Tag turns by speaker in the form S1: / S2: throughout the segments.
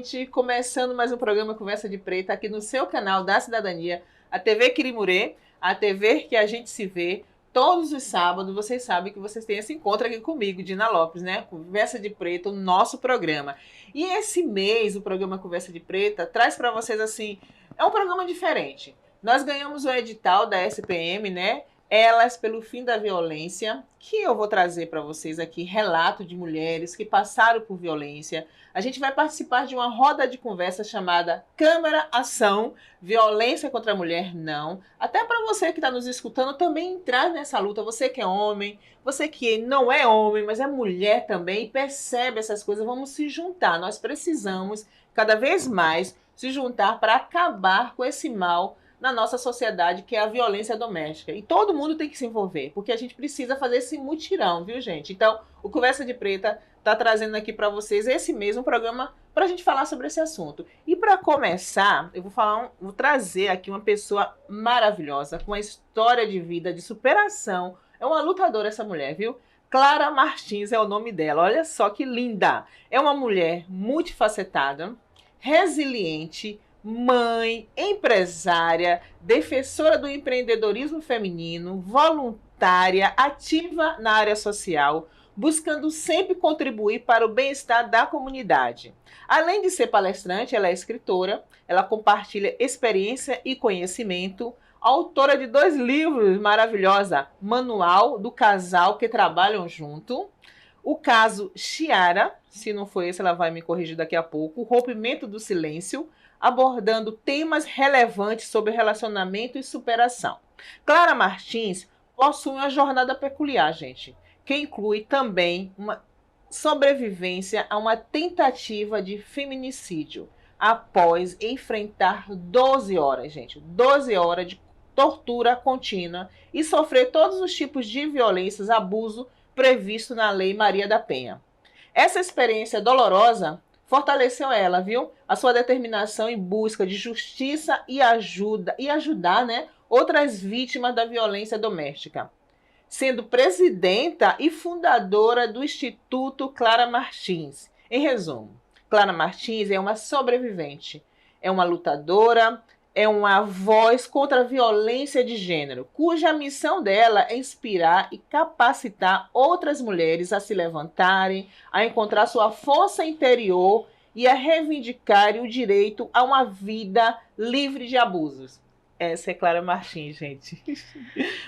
S1: gente, começando mais um programa Conversa de Preta aqui no seu canal da Cidadania, a TV Quirimurê, a TV que a gente se vê todos os sábados. Vocês sabem que vocês têm esse encontro aqui comigo, Dina Lopes, né? Conversa de Preta, o nosso programa. E esse mês, o programa Conversa de Preta traz para vocês assim, é um programa diferente. Nós ganhamos o edital da SPM, né? Elas pelo Fim da Violência, que eu vou trazer para vocês aqui relato de mulheres que passaram por violência. A gente vai participar de uma roda de conversa chamada Câmara Ação, Violência contra a Mulher Não. Até para você que está nos escutando também entrar nessa luta, você que é homem, você que não é homem, mas é mulher também, e percebe essas coisas, vamos se juntar. Nós precisamos cada vez mais se juntar para acabar com esse mal na nossa sociedade, que é a violência doméstica. E todo mundo tem que se envolver, porque a gente precisa fazer esse mutirão, viu, gente? Então, o Conversa de Preta está trazendo aqui para vocês esse mesmo programa para a gente falar sobre esse assunto. E para começar, eu vou trazer aqui uma pessoa maravilhosa, com uma história de vida, de superação. É uma lutadora essa mulher, viu? Clara Martins é o nome dela. Olha só que linda! É uma mulher multifacetada, resiliente, mãe, empresária, defensora do empreendedorismo feminino, voluntária, ativa na área social, buscando sempre contribuir para o bem-estar da comunidade. Além de ser palestrante, ela é escritora, ela compartilha experiência e conhecimento, autora de 2 livros maravilhosos, Manual do Casal que Trabalham Junto, o caso Chiara, se não foi esse, ela vai me corrigir daqui a pouco, o Rompimento do Silêncio, abordando temas relevantes sobre relacionamento e superação. Clara Martins possui uma jornada peculiar, gente, que inclui também uma sobrevivência a uma tentativa de feminicídio, após enfrentar 12 horas, gente, 12 horas de tortura contínua e sofrer todos os tipos de violências, abuso previsto na Lei Maria da Penha. Essa experiência dolorosa fortaleceu ela, viu? A sua determinação em busca de justiça e ajudar, né, outras vítimas da violência doméstica. Sendo presidenta e fundadora do Instituto Clara Martins. Em resumo, Clara Martins é uma sobrevivente, é uma lutadora, é uma voz contra a violência de gênero, cuja missão dela é inspirar e capacitar outras mulheres a se levantarem, a encontrar sua força interior e a reivindicar o direito a uma vida livre de abusos. Essa é Clara Martins, gente.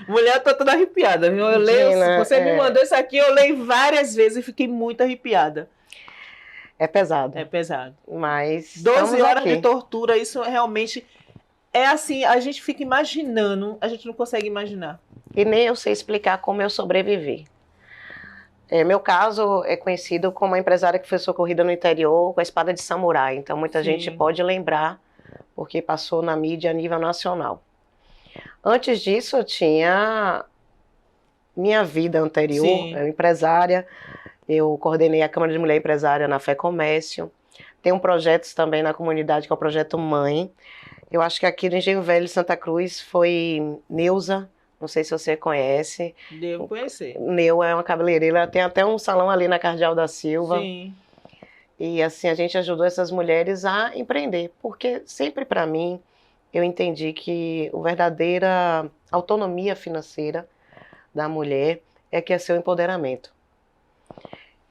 S1: Mulher, eu tô toda arrepiada, viu? Eu leio,
S2: Gina,
S1: você me mandou isso aqui, eu leio várias vezes e fiquei muito arrepiada.
S2: É pesado.
S1: É pesado.
S2: Mas
S1: 12 horas
S2: aqui.
S1: de tortura, isso realmente... É assim, a gente fica imaginando, a gente não consegue imaginar.
S2: E nem eu sei explicar como eu sobrevivi. Meu caso é conhecido como uma empresária que foi socorrida no interior com a espada de samurai. Então muita gente pode lembrar, porque passou na mídia a nível nacional. Antes disso, eu tinha minha vida anterior. Eu empresária, eu coordenei a Câmara de Mulher Empresária na Fé Comércio. Tenho projetos também na comunidade, que é o Projeto Mãe. Eu acho que aqui no Engenho Velho, Santa Cruz, foi Neuza, não sei se você conhece.
S1: Devo conhecer.
S2: Neu é uma cabeleireira, ela tem até um salão ali na Cardeal da Silva.
S1: Sim.
S2: E assim, a gente ajudou essas mulheres a empreender, porque sempre para mim, eu entendi que a verdadeira autonomia financeira da mulher é que é seu empoderamento.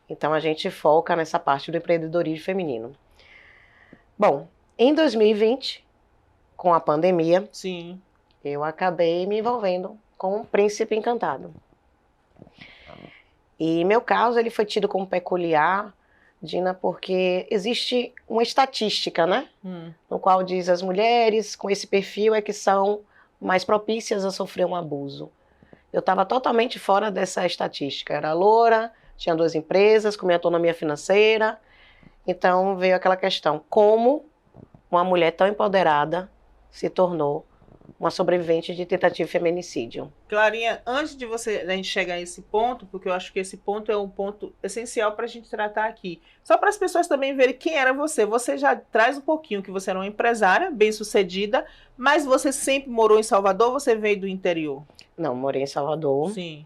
S2: Então a gente foca nessa parte do empreendedorismo feminino. Bom, em 2020... com a pandemia, eu acabei me envolvendo com um príncipe encantado. E meu caso, ele foi tido como peculiar, Dina, porque existe uma estatística, né? No qual diz as mulheres com esse perfil é que são mais propícias a sofrer um abuso. Eu estava totalmente fora dessa estatística. Era loura, tinha 2 empresas, com minha autonomia financeira. Então veio aquela questão, como uma mulher tão empoderada se tornou uma sobrevivente de tentativa de feminicídio.
S1: Clarinha, antes de a gente chegar a esse ponto, porque eu acho que esse ponto é um ponto essencial para a gente tratar aqui, só para as pessoas também verem quem era você. Você já traz um pouquinho que você era uma empresária bem-sucedida, mas você sempre morou em Salvador ou você veio do interior?
S2: Não, morei em Salvador.
S1: Sim.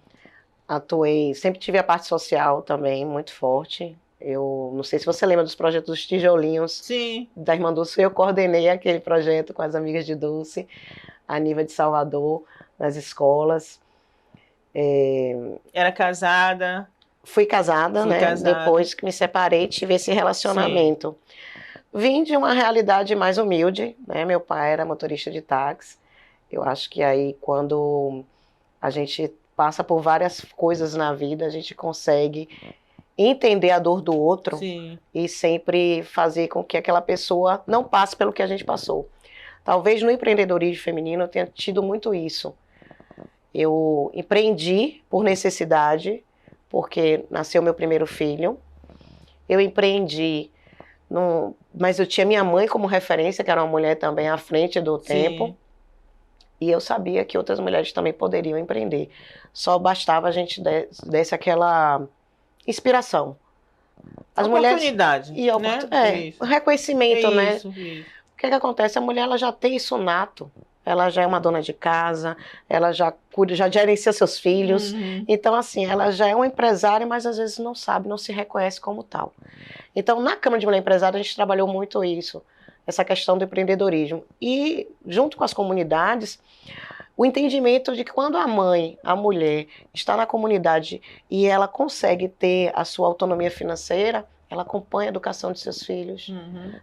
S2: Atuei, sempre tive a parte social também muito forte. Eu não sei se você lembra dos projetos dos tijolinhos.
S1: Sim.
S2: Da Irmã Dulce, eu coordenei aquele projeto com as amigas de Dulce, a nível de Salvador, nas escolas.
S1: Era casada?
S2: Fui casada,
S1: Fui
S2: né?
S1: casada.
S2: Depois que me separei, tive esse relacionamento. Vim de uma realidade mais humilde, né? Meu pai era motorista de táxi. Eu acho que aí, quando a gente passa por várias coisas na vida, a gente consegue entender a dor do outro.
S1: Sim.
S2: E sempre fazer com que aquela pessoa não passe pelo que a gente passou. Talvez no empreendedorismo feminino eu tenha tido muito isso. Eu empreendi por necessidade, porque nasceu meu primeiro filho. Eu empreendi, mas eu tinha minha mãe como referência, que era uma mulher também à frente do tempo. E eu sabia que outras mulheres também poderiam empreender. Só bastava a gente desse aquela inspiração. As
S1: oportunidade,
S2: mulheres,
S1: né?
S2: O reconhecimento, né?
S1: Isso.
S2: O que acontece? A mulher ela já tem isso nato. Ela já é uma dona de casa, ela já cuida, já gerencia seus filhos. Então, assim, ela já é uma empresária, mas às vezes não sabe, não se reconhece como tal. Então, na Câmara de Mulher Empresária, a gente trabalhou muito isso, essa questão do empreendedorismo. E, junto com as comunidades, o entendimento de que quando a mulher, está na comunidade e ela consegue ter a sua autonomia financeira, ela acompanha a educação de seus filhos.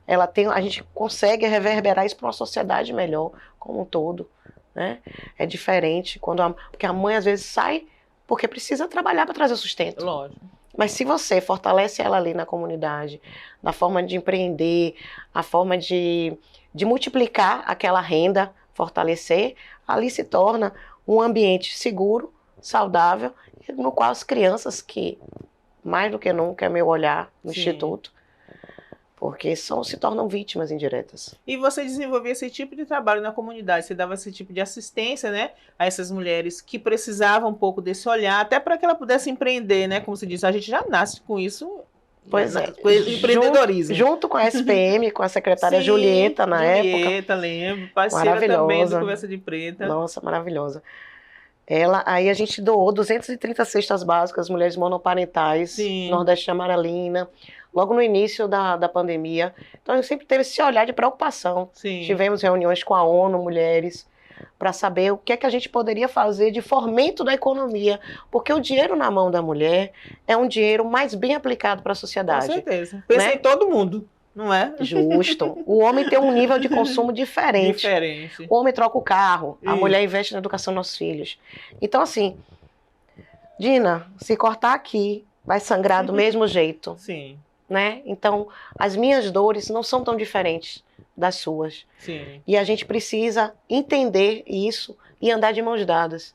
S2: A gente consegue reverberar isso para uma sociedade melhor, como um todo. Né? É diferente, porque a mãe às vezes sai porque precisa trabalhar para trazer sustento.
S1: Lógico.
S2: Mas se você fortalece ela ali na comunidade, na forma de empreender, a forma de multiplicar aquela renda, fortalecer, ali se torna um ambiente seguro, saudável, no qual as crianças que, mais do que nunca, é meu olhar no Instituto, porque se tornam vítimas indiretas.
S1: E você desenvolvia esse tipo de trabalho na comunidade, você dava esse tipo de assistência, né, a essas mulheres que precisavam um pouco desse olhar, até para que ela pudesse empreender, né, como se diz, a gente já nasce com isso.
S2: Pois é,
S1: com empreendedorismo.
S2: Junto com a SPM, com a secretária Julieta, na época.
S1: Julieta, lembro, parceira também do Conversa de Preta.
S2: Nossa, maravilhosa. Aí a gente doou 230 cestas básicas, mulheres monoparentais, Nordeste Amaralina, logo no início da pandemia. Então eu sempre teve esse olhar de preocupação. Tivemos reuniões com a ONU, mulheres, para saber o que é que a gente poderia fazer de fomento da economia, porque o dinheiro na mão da mulher é um dinheiro mais bem aplicado para a sociedade.
S1: Com certeza. Pensa em todo mundo, não é?
S2: Justo. O homem tem um nível de consumo diferente. O homem troca o carro, a mulher investe na educação dos nossos filhos. Então, assim, Dina, se cortar aqui, vai sangrar do mesmo jeito.
S1: Sim.
S2: Né? Então, as minhas dores não são tão diferentes das suas. E a gente precisa entender isso e andar de mãos dadas.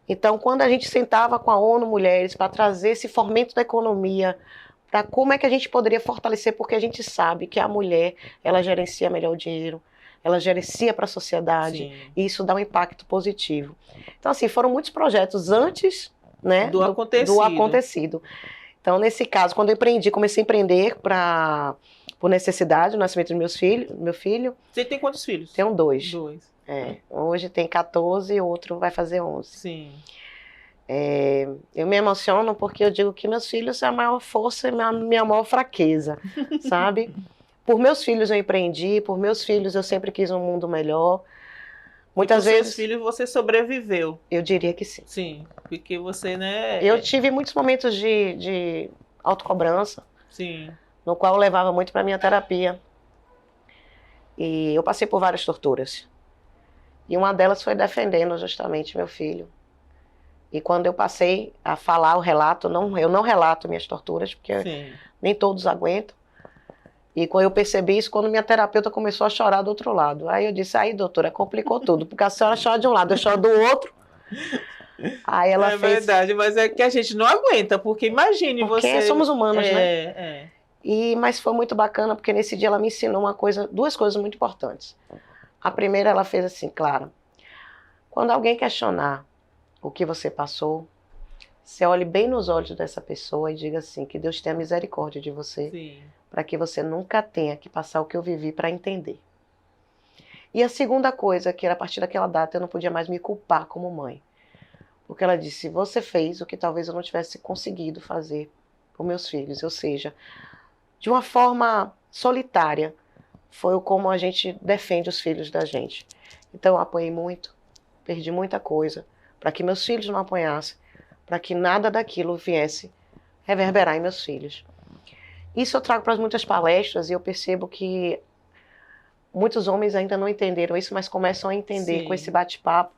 S2: Então, quando a gente sentava com a ONU Mulheres para trazer esse fomento da economia, para como é que a gente poderia fortalecer, porque a gente sabe que a mulher, ela gerencia melhor o dinheiro, ela gerencia para a sociedade, e isso dá um impacto positivo. Então, assim, foram muitos projetos antes, né, do acontecido. Então, nesse caso, quando eu empreendi, comecei a empreender por necessidade, o nascimento do meu filho.
S1: Você tem quantos filhos?
S2: Tenho 2. Hoje tem 14 e o outro vai fazer 11. Eu me emociono porque eu digo que meus filhos são a maior força e minha maior fraqueza, sabe? Por meus filhos eu empreendi, por meus filhos eu sempre quis um mundo melhor. Muitas vezes.
S1: Seus filhos você sobreviveu.
S2: Eu diria que sim.
S1: Sim, porque você, né?
S2: Eu tive muitos momentos de autocobrança. No qual eu levava muito para minha terapia. E eu passei por várias torturas. E uma delas foi defendendo justamente meu filho. E quando eu passei a falar o relato, eu não relato minhas torturas, porque nem todos aguentam. E quando eu percebi isso, quando minha terapeuta começou a chorar do outro lado. Aí eu disse, doutora, complicou tudo, porque a senhora chora de um lado, eu choro do outro. Aí ela fez...
S1: verdade, mas é que a gente não aguenta, porque imagine
S2: porque
S1: você...
S2: somos humanos, né? Mas foi muito bacana, porque nesse dia ela me ensinou duas coisas muito importantes. A primeira, ela fez assim, Clara, quando alguém questionar o que você passou, você olhe bem nos olhos dessa pessoa e diga assim, que Deus tenha misericórdia de você, para que você nunca tenha que passar o que eu vivi para entender. E a segunda coisa, que era a partir daquela data eu não podia mais me culpar como mãe. Porque ela disse, você fez o que talvez eu não tivesse conseguido fazer com meus filhos, ou seja, de uma forma solitária, foi como a gente defende os filhos da gente. Então eu apanhei muito, perdi muita coisa, para que meus filhos não apanhassem, para que nada daquilo viesse reverberar em meus filhos. Isso eu trago para muitas palestras e eu percebo que muitos homens ainda não entenderam isso, mas começam a entender com esse bate-papo,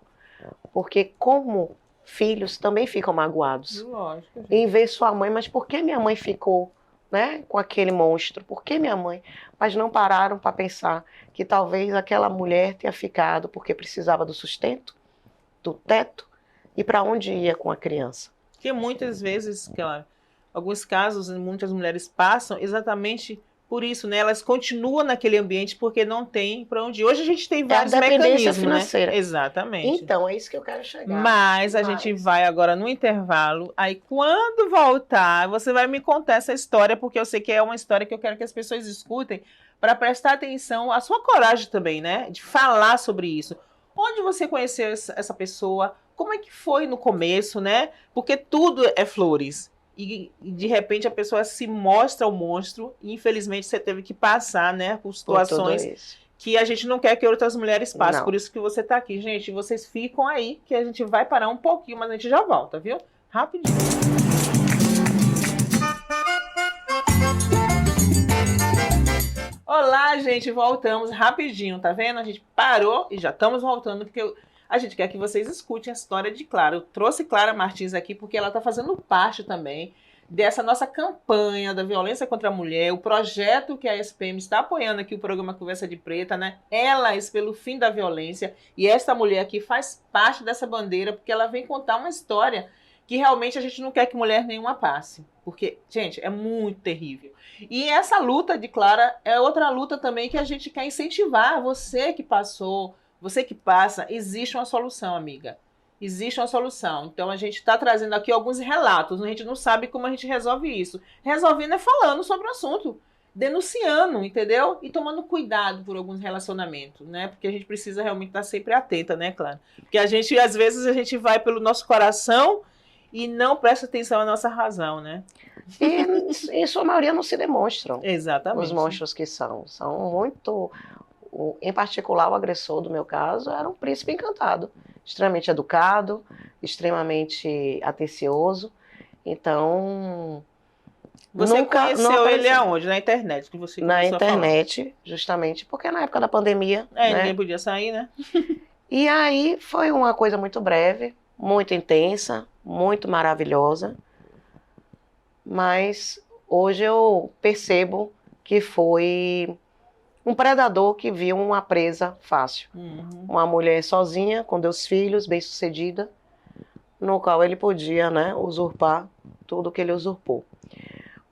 S2: porque como filhos também ficam magoados.
S1: Lógico, gente.
S2: Em ver sua mãe, mas por que minha mãe ficou, né, com aquele monstro? Por que minha mãe? Mas não pararam para pensar que talvez aquela mulher tenha ficado porque precisava do sustento, do teto, e para onde ia com a criança.
S1: Porque muitas vezes, claro, alguns casos, muitas mulheres passam exatamente por isso, né? Elas continuam naquele ambiente porque não tem para onde ir. Hoje a gente tem vários mecanismos,
S2: financeira.
S1: Né? Exatamente.
S2: Então, é isso que eu quero chegar.
S1: Mas a gente vai agora no intervalo. Aí, quando voltar, você vai me contar essa história, porque eu sei que é uma história que eu quero que as pessoas escutem para prestar atenção, a sua coragem também, né? De falar sobre isso. Onde você conheceu essa pessoa? Como é que foi no começo, né? Porque tudo é flores. E de repente a pessoa se mostra o monstro e infelizmente você teve que passar, né, por situações que a gente não quer que outras mulheres passem. Não. Por isso que você tá aqui. Gente, vocês ficam aí que a gente vai parar um pouquinho, mas a gente já volta, viu? Rapidinho. Olá, gente, voltamos rapidinho, tá vendo? A gente parou e já estamos voltando porque a gente quer que vocês escutem a história de Clara. Eu trouxe Clara Martins aqui porque ela está fazendo parte também dessa nossa campanha da violência contra a mulher, o projeto que a SPM está apoiando aqui, o programa Conversa de Preta, né? Elas pelo fim da violência. E esta mulher aqui faz parte dessa bandeira porque ela vem contar uma história que realmente a gente não quer que mulher nenhuma passe. Porque, gente, é muito terrível. E essa luta de Clara é outra luta também que a gente quer incentivar. Você que passou... Você que passa, existe uma solução, amiga. Existe uma solução. Então, a gente está trazendo aqui alguns relatos. A gente não sabe como a gente resolve isso. Resolvendo é falando sobre o assunto. Denunciando, entendeu? E tomando cuidado por alguns relacionamentos, né? Porque a gente precisa realmente estar sempre atenta, né, Clara? Porque a gente, às vezes, a gente vai pelo nosso coração e não presta atenção à nossa razão, né?
S2: E em sua maioria não se demonstram.
S1: Exatamente.
S2: Os monstros que são muito... Em particular, o agressor do meu caso era um príncipe encantado, extremamente educado, extremamente atencioso. Então,
S1: você conheceu ele aonde? Na internet? Que você
S2: na internet, justamente, porque na época da pandemia...
S1: né? Ninguém podia sair, né?
S2: E aí foi uma coisa muito breve, muito intensa, muito maravilhosa. Mas hoje eu percebo que foi... um predador que viu uma presa fácil. Uma mulher sozinha, com 2 filhos, bem-sucedida, no qual ele podia, né, usurpar tudo que ele usurpou.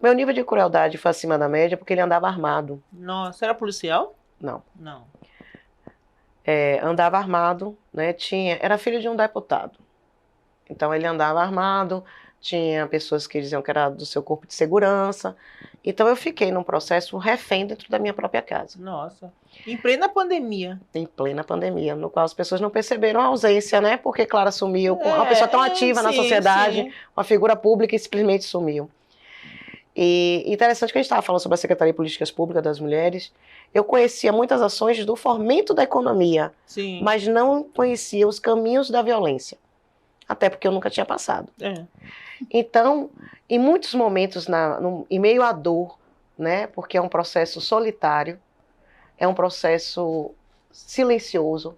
S2: Meu nível de crueldade foi acima da média porque ele andava armado.
S1: Nossa, era policial?
S2: Não.
S1: Não.
S2: Andava armado, né, era filho de um deputado. Então ele andava armado, tinha pessoas que diziam que era do seu corpo de segurança. Então eu fiquei num processo refém dentro da minha própria casa.
S1: Nossa. Em plena pandemia.
S2: Em plena pandemia, no qual as pessoas não perceberam a ausência, né? Porque Clara sumiu, uma pessoa tão ativa na sociedade, uma figura pública e simplesmente sumiu. E interessante que a gente estava falando sobre a Secretaria de Políticas Públicas das Mulheres. Eu conhecia muitas ações do fomento da economia, mas não conhecia os caminhos da violência. Até porque eu nunca tinha passado. Então, em muitos momentos, em meio à dor, né, porque é um processo solitário, é um processo silencioso,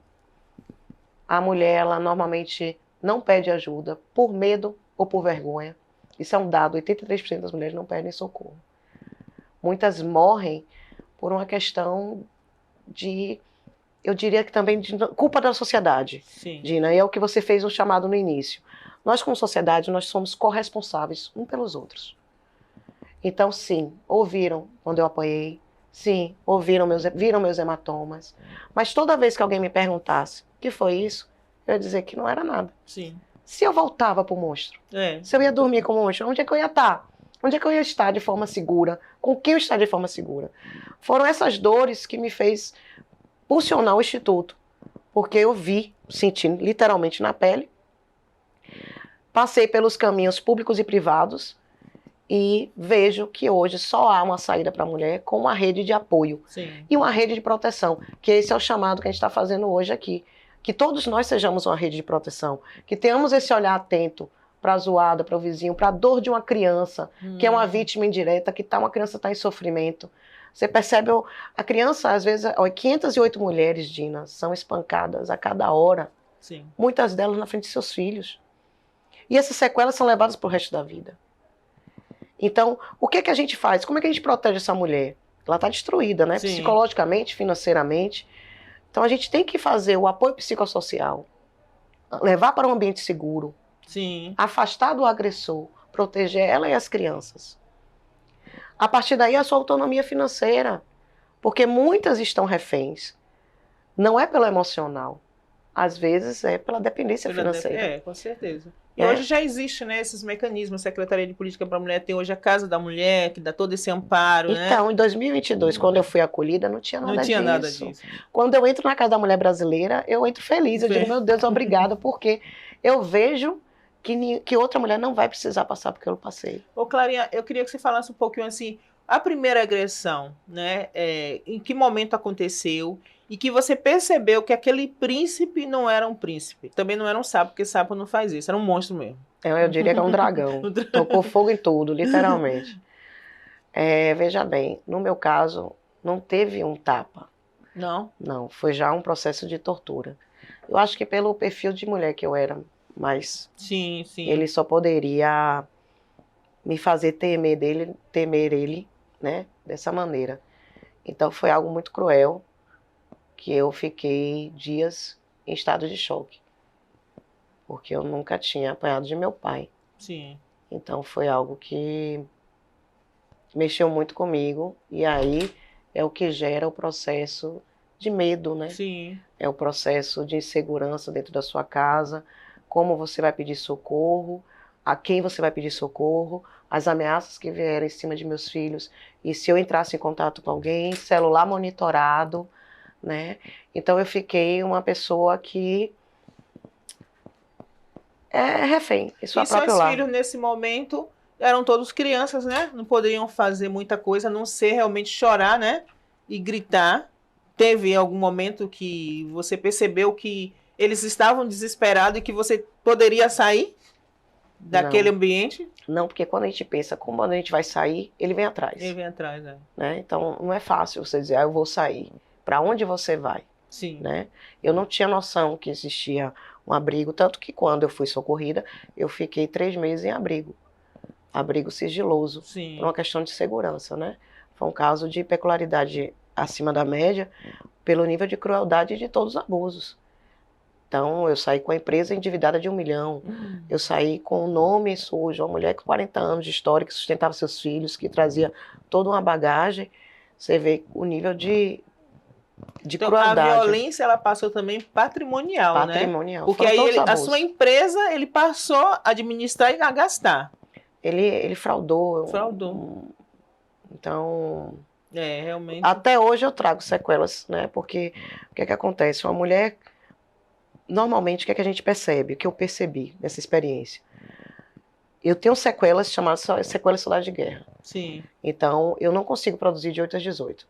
S2: a mulher, ela normalmente não pede ajuda por medo ou por vergonha. Isso é um dado, 83% das mulheres não pedem socorro. Muitas morrem por uma questão de, eu diria que também de culpa da sociedade. Dina, e é o que você fez um chamado no início. Nós, como sociedade, nós somos corresponsáveis uns pelos outros. Então, sim, ouviram quando eu apanhei, sim, viram meus hematomas, mas toda vez que alguém me perguntasse o que foi isso, eu ia dizer que não era nada. Se eu voltava pro monstro, se eu ia dormir com o monstro, onde é que eu ia estar? Onde é que eu ia estar de forma segura? Com quem eu estar de forma segura? Foram essas dores que me fez pulsionar o Instituto, porque eu senti literalmente na pele, passei pelos caminhos públicos e privados e vejo que hoje só há uma saída para a mulher com uma rede de apoio.
S1: Sim.
S2: E uma rede de proteção, que esse é o chamado que a gente está fazendo hoje aqui. Que todos nós sejamos uma rede de proteção, que tenhamos esse olhar atento para a zoada, para o vizinho, para a dor de uma criança, que é uma vítima indireta, que uma criança está em sofrimento. Você percebe, a criança, às vezes, 508 mulheres, Dina, são espancadas a cada hora.
S1: Sim.
S2: Muitas delas na frente de seus filhos. E essas sequelas são levadas para o resto da vida. Então, o que é que a gente faz? Como é que a gente protege essa mulher? Ela está destruída, né?
S1: Sim.
S2: Psicologicamente, financeiramente. Então, a gente tem que fazer o apoio psicossocial, levar para um ambiente seguro,
S1: Sim.
S2: afastar do agressor, proteger ela e as crianças. A partir daí, a sua autonomia financeira, porque muitas estão reféns. Não é pelo emocional, às vezes é pela dependência financeira.
S1: Com certeza. E hoje já existe, né, esses mecanismos. A Secretaria de Política para a Mulher tem hoje a Casa da Mulher, que dá todo esse amparo, né?
S2: Então, em 2022, quando eu fui acolhida, não tinha nada disso.
S1: Não tinha nada disso.
S2: Quando eu entro na Casa da Mulher Brasileira, eu entro feliz. Eu digo, meu Deus, obrigada, porque eu vejo que outra mulher não vai precisar passar porque eu passei.
S1: Ô, Clarinha, eu queria que você falasse um pouquinho assim, a primeira agressão, né? Em que momento aconteceu? E que você percebeu que aquele príncipe não era um príncipe. Também não era um sapo, porque sapo não faz isso. Era um monstro mesmo.
S2: Eu diria que é um dragão. Tocou fogo em tudo, literalmente. Veja bem, no meu caso, não teve um tapa.
S1: Não?
S2: Não, foi já um processo de tortura. Eu acho que pelo perfil de mulher que eu era, mas
S1: sim.
S2: Ele só poderia me fazer temer ele, né, dessa maneira. Então foi algo muito cruel, que eu fiquei dias em estado de choque, porque eu nunca tinha apanhado de meu pai.
S1: Sim.
S2: Então foi algo que mexeu muito comigo, e aí é o que gera o processo de medo, né?
S1: Sim.
S2: É o processo de insegurança dentro da sua casa, como você vai pedir socorro, a quem você vai pedir socorro, as ameaças que vieram em cima de meus filhos, e se eu entrasse em contato com alguém, celular monitorado, né? Então eu fiquei uma pessoa que é refém em sua própria lar.
S1: E seus filhos nesse momento eram todos crianças, né? Não poderiam fazer muita coisa, a não ser realmente chorar, né? E gritar. Teve algum momento que você percebeu que eles estavam desesperados e que você poderia sair daquele ambiente?
S2: Não, porque quando a gente pensa como a gente vai sair, ele vem atrás.
S1: Ele vem atrás, né?
S2: Então não é fácil você dizer, eu vou sair. Para onde você vai?
S1: Sim.
S2: Né? Eu não tinha noção que existia um abrigo, tanto que quando eu fui socorrida, eu fiquei 3 meses em abrigo. Abrigo sigiloso.
S1: Sim.
S2: Por uma questão de segurança, né? Foi um caso de peculiaridade acima da média, pelo nível de crueldade de todos os abusos. Então, eu saí com a empresa endividada de 1 milhão. Eu saí com o nome sujo, uma mulher com 40 anos de história, que sustentava seus filhos, que trazia toda uma bagagem. Você vê o nível de
S1: então,
S2: crueldade.
S1: A violência, ela passou também patrimonial, né? Porque aí a sua empresa, ele passou a administrar e a gastar.
S2: Ele fraudou.
S1: Fraudou.
S2: Então...
S1: realmente.
S2: Até hoje eu trago sequelas, né? Porque o que é que acontece? Uma mulher... Normalmente, o que é que a gente percebe? O que eu percebi nessa experiência? Eu tenho sequelas chamadas sequelas solar de guerra.
S1: Sim.
S2: Então, eu não consigo produzir de 8 às 18.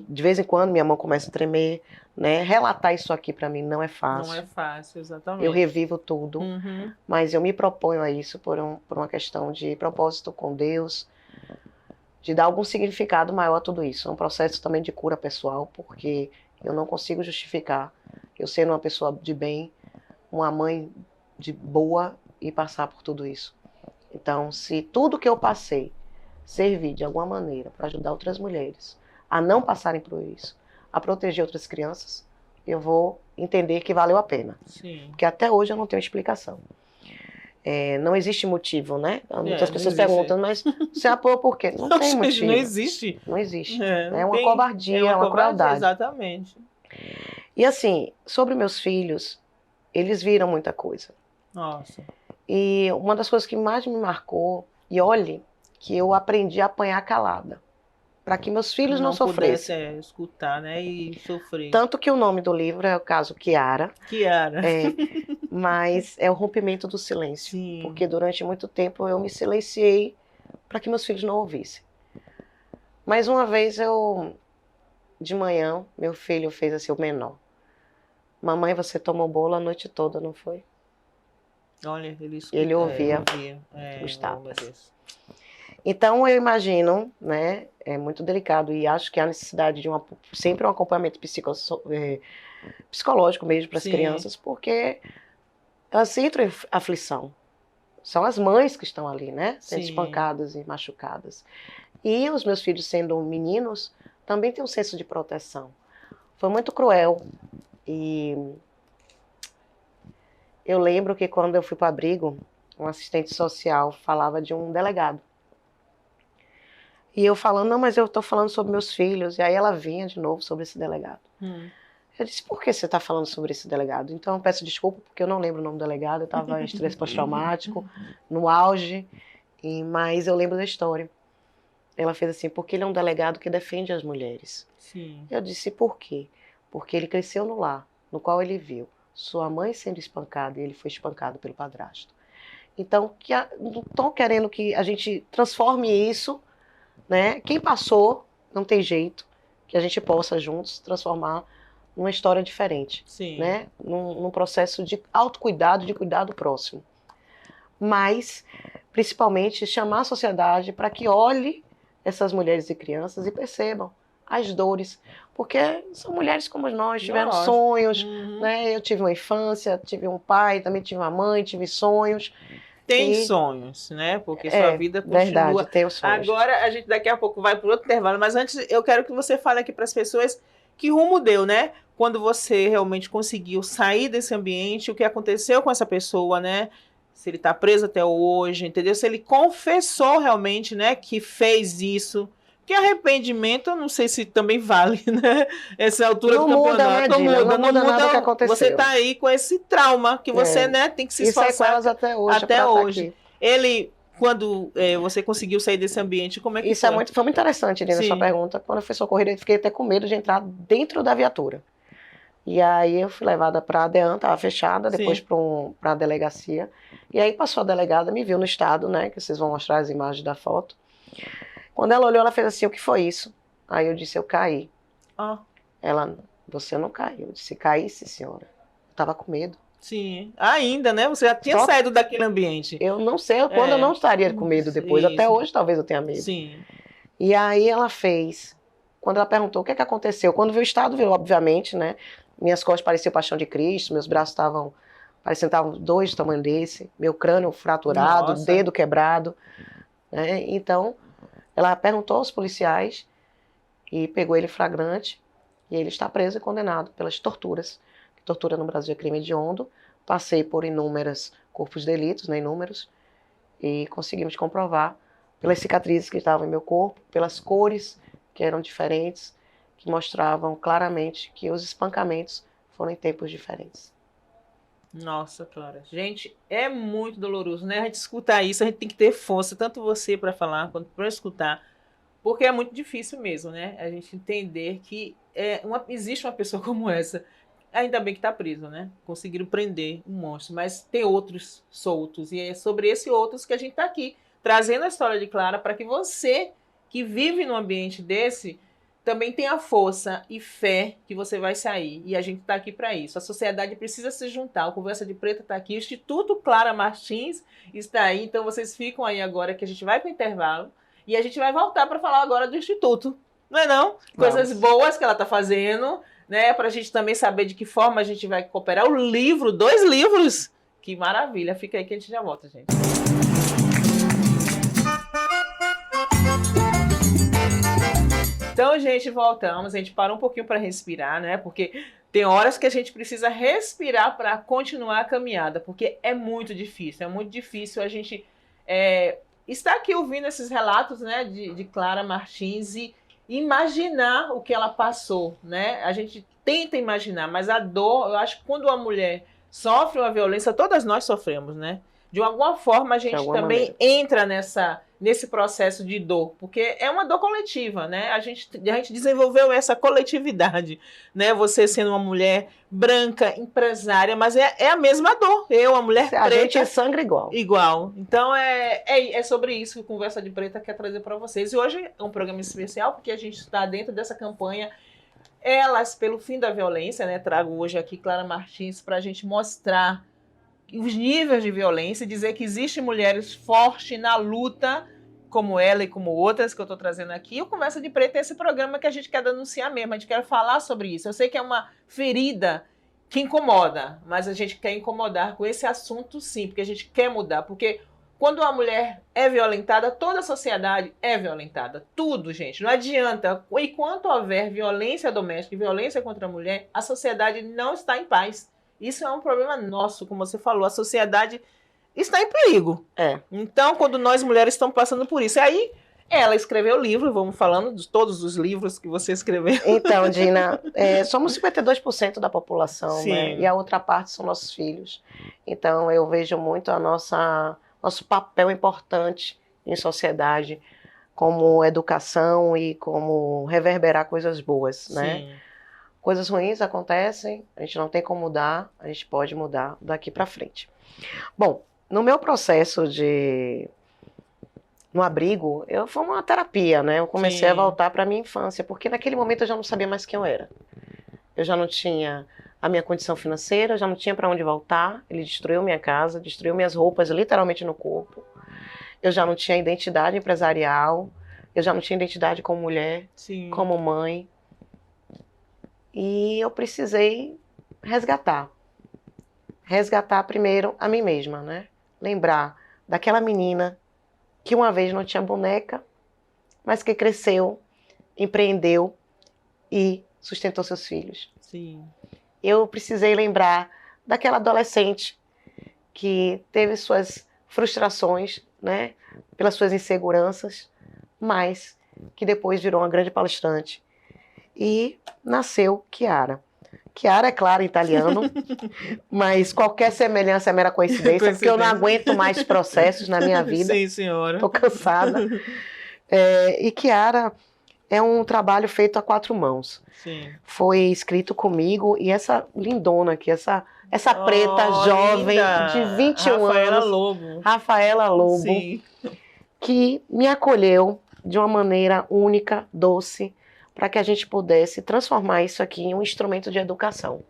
S2: De vez em quando, minha mão começa a tremer, né? Relatar isso aqui para mim não é fácil.
S1: Não é fácil, exatamente.
S2: Eu revivo tudo, mas eu me proponho a isso por uma questão de propósito com Deus, de dar algum significado maior a tudo isso. É um processo também de cura pessoal, porque eu não consigo justificar eu sendo uma pessoa de bem, uma mãe de boa e passar por tudo isso. Então, se tudo que eu passei servir de alguma maneira para ajudar outras mulheres a não passarem por isso, a proteger outras crianças, eu vou entender que valeu a pena.
S1: Sim.
S2: Porque até hoje eu não tenho explicação. Não existe motivo, né? Muitas pessoas perguntam, mas você apoia por quê? Não tem motivo.
S1: Não existe.
S2: Não existe. É uma covardia, é uma crueldade.
S1: Exatamente.
S2: E assim, sobre meus filhos, eles viram muita coisa.
S1: Nossa.
S2: E uma das coisas que mais me marcou, e olhe, que eu aprendi a apanhar calada, para que meus filhos não sofressem.
S1: Pudesse, escutar, né, e sofrer.
S2: Tanto que o nome do livro é o caso Kiara.
S1: Kiara.
S2: Mas é o rompimento do silêncio.
S1: Sim.
S2: Porque durante muito tempo eu me silenciei para que meus filhos não ouvissem. Mas uma vez de manhã, meu filho fez assim, o menor. Mamãe, você tomou bolo a noite toda, não foi?
S1: Olha,
S2: Ele ouvia os tapas. Então, eu imagino, né, é muito delicado e acho que há necessidade de sempre um acompanhamento psicológico mesmo para as crianças, porque elas entram em aflição. São as mães que estão ali, né, sendo espancadas e machucadas. E os meus filhos, sendo meninos, também têm um senso de proteção. Foi muito cruel. E eu lembro que quando eu fui para o abrigo, um assistente social falava de um delegado. E eu falando, não, mas eu estou falando sobre meus filhos. E aí ela vinha de novo sobre esse delegado. Eu disse, por que você está falando sobre esse delegado? Então eu peço desculpa, porque eu não lembro o nome do delegado. Eu estava em estresse pós-traumático, no auge, mas eu lembro da história. Ela fez assim, porque ele é um delegado que defende as mulheres.
S1: Sim.
S2: Eu disse, por quê? Porque ele cresceu no lar, no qual ele viu sua mãe sendo espancada e ele foi espancado pelo padrasto. Então, não estou querendo que a gente transforme isso, né? Quem passou, não tem jeito, que a gente possa juntos transformar numa história diferente.
S1: Sim.
S2: Né? Num processo de autocuidado, de cuidado próximo. Mas, principalmente, chamar a sociedade para que olhe essas mulheres e crianças e percebam as dores, porque são mulheres como nós, tiveram sonhos, né? Eu tive uma infância, tive um pai, também tive uma mãe, tive sonhos.
S1: Tem sonhos, né? Porque sua vida continua.
S2: Verdade, tem os sonhos.
S1: Agora, a gente daqui a pouco vai para outro intervalo, mas antes eu quero que você fale aqui para as pessoas que rumo deu, né? Quando você realmente conseguiu sair desse ambiente, o que aconteceu com essa pessoa, né? Se ele está preso até hoje, entendeu? Se ele confessou realmente, né, que fez isso. Que arrependimento, eu não sei se também vale, né? Essa altura
S2: não
S1: do campeonato.
S2: Não muda nada que aconteceu.
S1: Você está aí com esse trauma que você, né, tem que se esforçar.
S2: E até hoje.
S1: Até hoje. Ele, quando você conseguiu sair desse ambiente, como é que
S2: foi? Isso foi muito interessante, Nina, sua pergunta. Quando eu fui socorrida, eu fiquei até com medo de entrar dentro da viatura. E aí eu fui levada para a DEAN, estava fechada, depois para a delegacia. E aí passou a delegada, me viu no estado, né, que vocês vão mostrar as imagens da foto. Quando ela olhou, ela fez assim, o que foi isso? Aí eu disse, eu caí. Ela, você não caiu. Eu disse, caí, sim, senhora. Eu estava com medo.
S1: Sim, ainda, né? Você já tinha saído daquele ambiente.
S2: Eu não sei quando eu não estaria com medo depois. Até hoje talvez eu tenha medo.
S1: Sim.
S2: E aí ela fez, quando ela perguntou o que aconteceu, quando viu o estado, viu, obviamente, né? Minhas costas pareciam Paixão de Cristo, meus braços estavam 2 do tamanho desse, meu crânio fraturado, dedo quebrado. Né? Então, ela perguntou aos policiais e pegou ele flagrante, e ele está preso e condenado pelas torturas. Tortura no Brasil é crime hediondo. Passei por inúmeros corpos de delitos, né, inúmeros, e conseguimos comprovar pelas cicatrizes que estavam em meu corpo, pelas cores que eram diferentes, que mostravam claramente que os espancamentos foram em tempos diferentes.
S1: Nossa, Clara. Gente, é muito doloroso, né? A gente escutar isso, a gente tem que ter força, tanto você para falar quanto para escutar, porque é muito difícil mesmo, né? A gente entender que existe uma pessoa como essa. Ainda bem que está preso, né? Conseguiram prender um monstro, mas tem outros soltos, e é sobre esses outros que a gente está aqui, trazendo a história de Clara para que você, que vive num ambiente desse, também tenha força e fé que você vai sair. E a gente está aqui para isso. A sociedade precisa se juntar. O Conversa de Preta está aqui. O Instituto Clara Martins está aí. Então vocês ficam aí agora que a gente vai para o intervalo. E a gente vai voltar para falar agora do Instituto. Não é não? Coisas boas que ela está fazendo, né? Para a gente também saber de que forma a gente vai cooperar. O livro, 2 livros. Que maravilha. Fica aí que a gente já volta, gente. Então, gente, voltamos. A gente para um pouquinho para respirar, né? Porque tem horas que a gente precisa respirar para continuar a caminhada, porque é muito difícil. É muito difícil a gente estar aqui ouvindo esses relatos, né, de Clara Martins e imaginar o que ela passou, né? A gente tenta imaginar, mas a dor, eu acho que quando uma mulher sofre uma violência, todas nós sofremos, né? De alguma forma a gente também entra nesse processo de dor, porque é uma dor coletiva, né? A gente desenvolveu essa coletividade, né? Você sendo uma mulher branca, empresária, mas é a mesma dor. Eu, a mulher preta...
S2: A gente é sangue igual.
S1: Igual. Então, é sobre isso que o Conversa de Preta quer trazer para vocês. E hoje é um programa especial, porque a gente está dentro dessa campanha Elas pelo Fim da Violência, né? Trago hoje aqui Clara Martins para a gente mostrar os níveis de violência, dizer que existem mulheres fortes na luta, como ela e como outras que eu estou trazendo aqui. E o Conversa de Preta é esse programa que a gente quer denunciar mesmo, a gente quer falar sobre isso. Eu sei que é uma ferida que incomoda, mas a gente quer incomodar com esse assunto sim, porque a gente quer mudar, porque quando uma mulher é violentada, toda a sociedade é violentada. Tudo, gente. Não adianta. Enquanto houver violência doméstica e violência contra a mulher, a sociedade não está em paz. Isso é um problema nosso, como você falou. A sociedade está em perigo. Então, quando nós mulheres estamos passando por isso. Aí, ela escreveu o livro, vamos falando de todos os livros que você escreveu.
S2: Então, Dina, somos 52% da população, né? E a outra parte são nossos filhos. Então, eu vejo muito nosso papel importante em sociedade, como educação e como reverberar coisas boas, né? Coisas ruins acontecem, a gente não tem como mudar, a gente pode mudar daqui para frente. Bom, no meu processo no abrigo, foi uma terapia, né? Eu comecei a voltar para a minha infância, porque naquele momento eu já não sabia mais quem eu era. Eu já não tinha a minha condição financeira, eu já não tinha para onde voltar. Ele destruiu minha casa, destruiu minhas roupas literalmente no corpo. Eu já não tinha identidade empresarial, eu já não tinha identidade como mulher, como mãe. E eu precisei resgatar. Resgatar primeiro a mim mesma, né? Lembrar daquela menina que uma vez não tinha boneca, mas que cresceu, empreendeu e sustentou seus filhos. Eu precisei lembrar daquela adolescente que teve suas frustrações, né? Pelas suas inseguranças, mas que depois virou uma grande palestrante. E nasceu Chiara. Chiara, é claro, italiano, mas qualquer semelhança é mera coincidência, porque eu não aguento mais processos na minha vida.
S1: Sim, senhora.
S2: Estou cansada. E Chiara é um trabalho feito a 4 mãos. Foi escrito comigo e essa lindona aqui, essa preta jovem de 21 anos, Rafaela Lobo, que me acolheu de uma maneira única, doce, para que a gente pudesse transformar isso aqui em um instrumento de educação.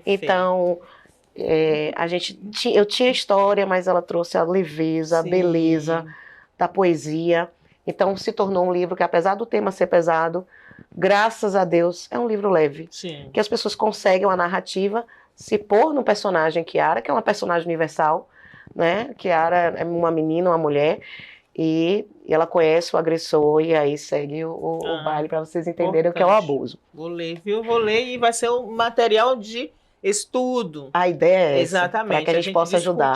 S2: Então, eu tinha história, mas ela trouxe a leveza, a beleza da poesia. Então, se tornou um livro que, apesar do tema ser pesado, graças a Deus, é um livro leve. Que as pessoas conseguem uma narrativa, se pôr no personagem Chiara, que é uma personagem universal, né? Chiara é uma menina, uma mulher, e ela conhece o agressor e aí segue o baile para vocês entenderem o que é o abuso.
S1: Vou ler, viu? Vou ler e vai ser um material de estudo.
S2: A ideia é essa,
S1: para
S2: que a gente possa ajudar,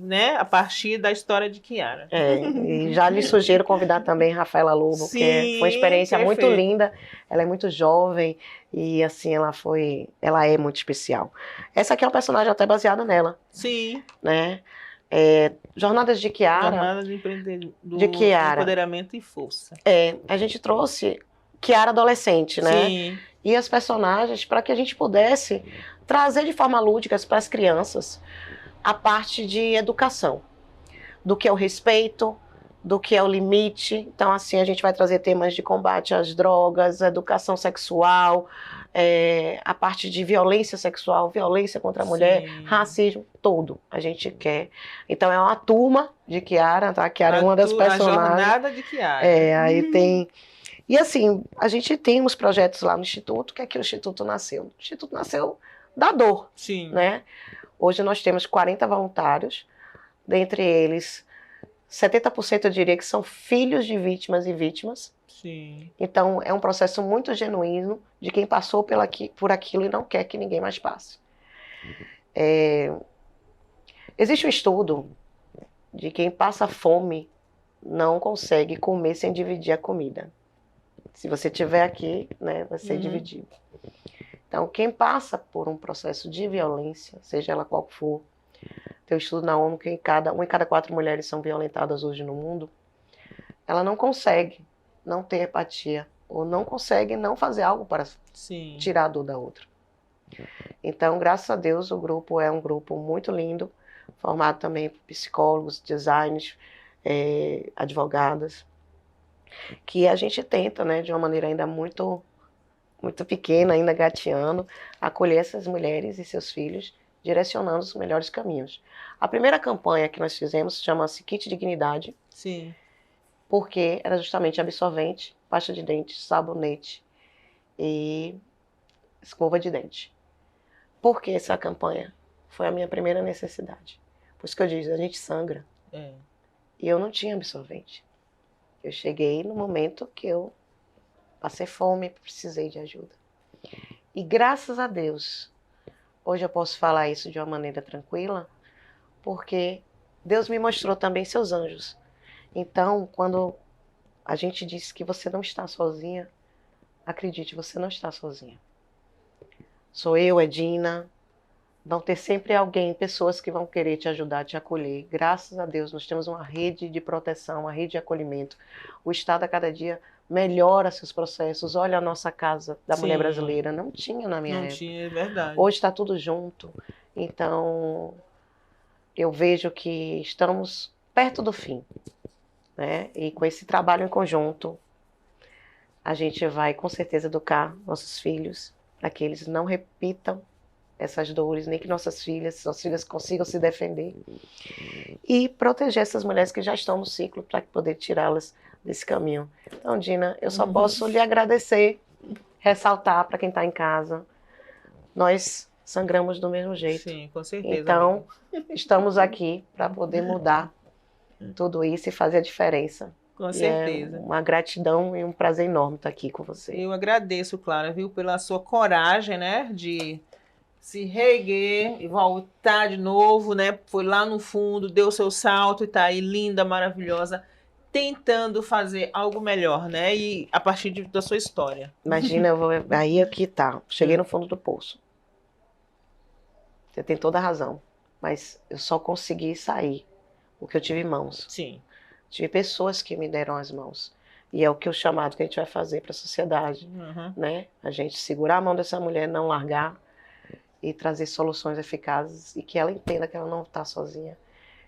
S1: né, a partir da história de Chiara.
S2: E já lhe sugiro convidar também Rafaela Lobo, porque foi uma experiência muito linda. Ela é muito jovem e assim ela é muito especial. Essa aqui é um personagem até baseado nela. Né? Jornadas de Chiara.
S1: Jornadas de
S2: Chiara.
S1: Empoderamento e força.
S2: A gente trouxe Chiara adolescente, né? E as personagens para que a gente pudesse trazer de forma lúdica para as crianças a parte de educação, do que é o respeito, do que é o limite. Então, assim, a gente vai trazer temas de combate às drogas, educação sexual, a parte de violência sexual, violência contra a mulher, racismo, tudo a gente quer. Então, é uma turma de Chiara, tá? Chiara é uma das personagens.
S1: A jornada de Chiara.
S2: Aí tem... E assim, a gente tem uns projetos lá no Instituto, que é que o Instituto nasceu. O Instituto nasceu da dor, né? Hoje nós temos 40 voluntários, dentre eles 70% eu diria que são filhos de vítimas e vítimas. Então é um processo muito genuíno de quem passou por aquilo e não quer que ninguém mais passe. Existe um estudo de quem passa fome não consegue comer sem dividir a comida. Se você estiver aqui, né, vai ser dividido. Então, quem passa por um processo de violência, seja ela qual for, tem um estudo na ONU que 1 em cada 4 mulheres são violentadas hoje no mundo, ela não consegue não ter empatia, ou não consegue não fazer algo para
S1: Sim.
S2: tirar a dor da outra. Então, graças a Deus, o grupo é um grupo muito lindo, formado também por psicólogos, designers, advogadas, que a gente tenta, né, de uma maneira ainda muito, muito pequena, ainda gateando, acolher essas mulheres e seus filhos, direcionando os melhores caminhos. A primeira campanha que nós fizemos chama-se Kit Dignidade.
S1: Sim.
S2: Porque era justamente absorvente, pasta de dente, sabonete e escova de dente. Por que essa campanha? Foi a minha primeira necessidade. Por isso que eu disse, a gente sangra. E eu não tinha absorvente. Eu cheguei no momento que eu passei fome, precisei de ajuda. E graças a Deus, hoje eu posso falar isso de uma maneira tranquila, porque Deus me mostrou também seus anjos. Então, quando a gente diz que você não está sozinha, acredite, você não está sozinha. Sou eu, é Dina. Vão ter sempre alguém, pessoas que vão querer te ajudar, te acolher. Graças a Deus, nós temos uma rede de proteção, uma rede de acolhimento. O Estado, a cada dia, melhora seus processos. Olha a nossa Casa da Mulher Brasileira. Não tinha na minha época.
S1: Não tinha, é verdade.
S2: Hoje está tudo junto. Então, eu vejo que estamos perto do fim. Né? E com esse trabalho em conjunto, a gente vai com certeza educar nossos filhos para que eles não repitam essas dores, nem que nossas filhas consigam se defender e proteger essas mulheres que já estão no ciclo para poder tirá-las desse caminho. Então, Dina, eu só posso lhe agradecer, ressaltar para quem está em casa, nós sangramos do mesmo jeito.
S1: Sim, com certeza.
S2: Então, estamos aqui para poder mudar tudo isso e fazer a diferença.
S1: Com certeza.
S2: É uma gratidão e um prazer enorme estar aqui com você.
S1: Eu agradeço, Clara, viu, pela sua coragem, né, de se reerguer e voltar de novo, né, foi lá no fundo, deu seu salto e tá aí linda, maravilhosa, tentando fazer algo melhor, né, e a partir da sua história.
S2: Imagina, aí aqui tá, cheguei no fundo do poço. Você tem toda a razão, mas eu só consegui sair porque eu tive mãos.
S1: Sim.
S2: Tive pessoas que me deram as mãos. E é o que o chamado que a gente vai fazer para a sociedade. Né? A gente segurar a mão dessa mulher, não largar e trazer soluções eficazes e que ela entenda que ela não está sozinha.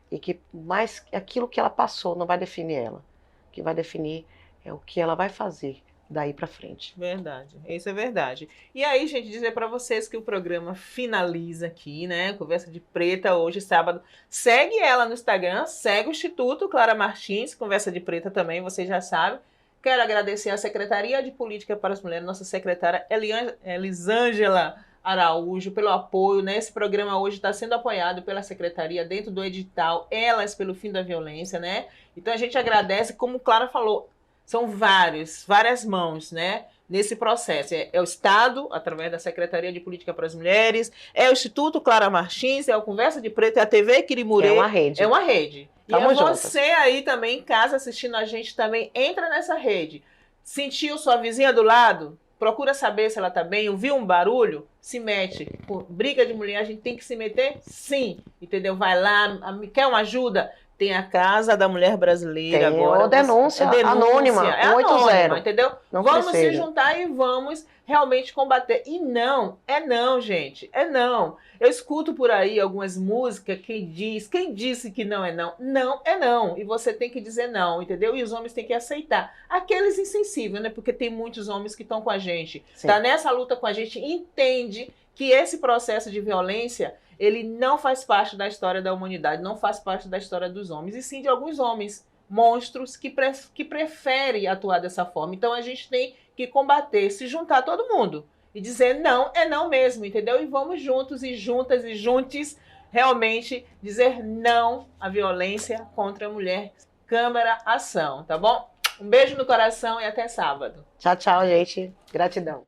S2: E que mais aquilo que ela passou não vai definir ela. O que vai definir é o que ela vai fazer daí para frente.
S1: Verdade, isso é verdade. E aí, gente, dizer para vocês que o programa finaliza aqui, né? Conversa de Preta, hoje, sábado. Segue ela no Instagram, segue o Instituto Clara Martins, Conversa de Preta também, vocês já sabem. Quero agradecer à Secretaria de Política para as Mulheres, nossa secretária Elisângela Araújo, pelo apoio, né? Esse programa hoje está sendo apoiado pela Secretaria dentro do edital Elas pelo Fim da Violência, né? Então a gente agradece, como Clara falou, são várias mãos, né, nesse processo. É o Estado, através da Secretaria de Política para as Mulheres, é o Instituto Clara Martins, é o Conversa de Preto, é a TV Quirimurê.
S2: É uma rede.
S1: É uma rede.
S2: Tamo
S1: e
S2: juntas.
S1: Você aí também, em casa, assistindo a gente, também entra nessa rede. Sentiu sua vizinha do lado? Procura saber se ela está bem, ouviu um barulho? Se mete. Por briga de mulher, a gente tem que se meter? Sim. Entendeu? Vai lá, quer uma ajuda? Tem a Casa da Mulher Brasileira
S2: tem,
S1: agora.
S2: Ou denúncia anônima, 180.
S1: Entendeu?
S2: Não
S1: vamos
S2: precisa.
S1: se juntar e vamos realmente combater. E não, gente, é não. Eu escuto por aí algumas músicas, quem disse que não é não? Não é não. E você tem que dizer não, entendeu? E os homens têm que aceitar. Aqueles insensíveis, né? Porque tem muitos homens que estão com a gente. Sim. Tá nessa luta com a gente, entende que esse processo de violência, ele não faz parte da história da humanidade, não faz parte da história dos homens, e sim de alguns homens, monstros, que preferem atuar dessa forma. Então a gente tem que combater, se juntar todo mundo e dizer não é não mesmo, entendeu? E vamos juntos e juntas e juntos realmente dizer não à violência contra a mulher. Câmara, ação, tá bom? Um beijo no coração e até sábado.
S2: Tchau, tchau, gente. Gratidão.